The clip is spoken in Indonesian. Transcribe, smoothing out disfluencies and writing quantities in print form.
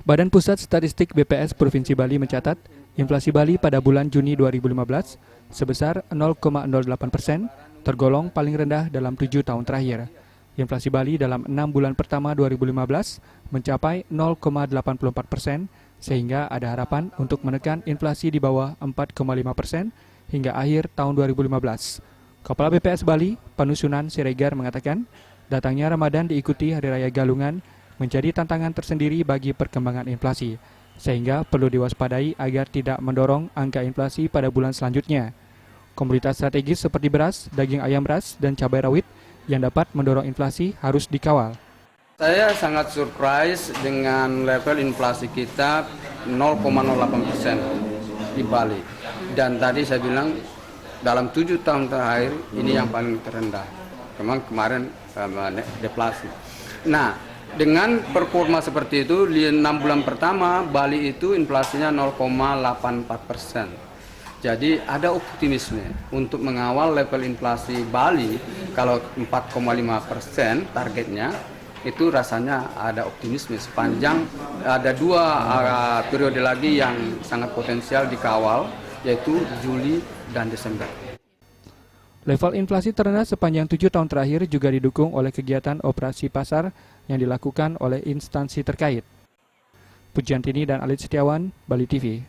Badan Pusat Statistik BPS Provinsi Bali mencatat, inflasi Bali pada bulan Juni 2015 sebesar 0,08%, tergolong paling rendah dalam 7 tahun terakhir. Inflasi Bali dalam 6 bulan pertama 2015 mencapai 0,84%, sehingga ada harapan untuk menekan inflasi di bawah 4,5% hingga akhir tahun 2015. Kepala BPS Bali, Panusunan Siregar mengatakan, datangnya Ramadan diikuti Hari Raya Galungan menjadi tantangan tersendiri bagi perkembangan inflasi, sehingga perlu diwaspadai agar tidak mendorong angka inflasi pada bulan selanjutnya. Komoditas strategis seperti beras, daging ayam ras, dan cabai rawit yang dapat mendorong inflasi harus dikawal. Saya sangat surprise dengan level inflasi kita 0,08% di Bali. Dan tadi saya bilang dalam 7 tahun terakhir ini yang paling terendah. Memang kemarin deflasi. Nah, dengan performa seperti itu, di 6 bulan pertama Bali itu inflasinya 0,84%. Jadi ada optimisme untuk mengawal level inflasi Bali. Kalau 4,5% targetnya, itu rasanya ada optimisme sepanjang ada 2 periode lagi yang sangat potensial dikawal, yaitu Juli dan Desember. Level inflasi terendah sepanjang 7 tahun terakhir juga didukung oleh kegiatan operasi pasar yang dilakukan oleh instansi terkait. Pujiantini dan Alit Setiawan, Bali TV.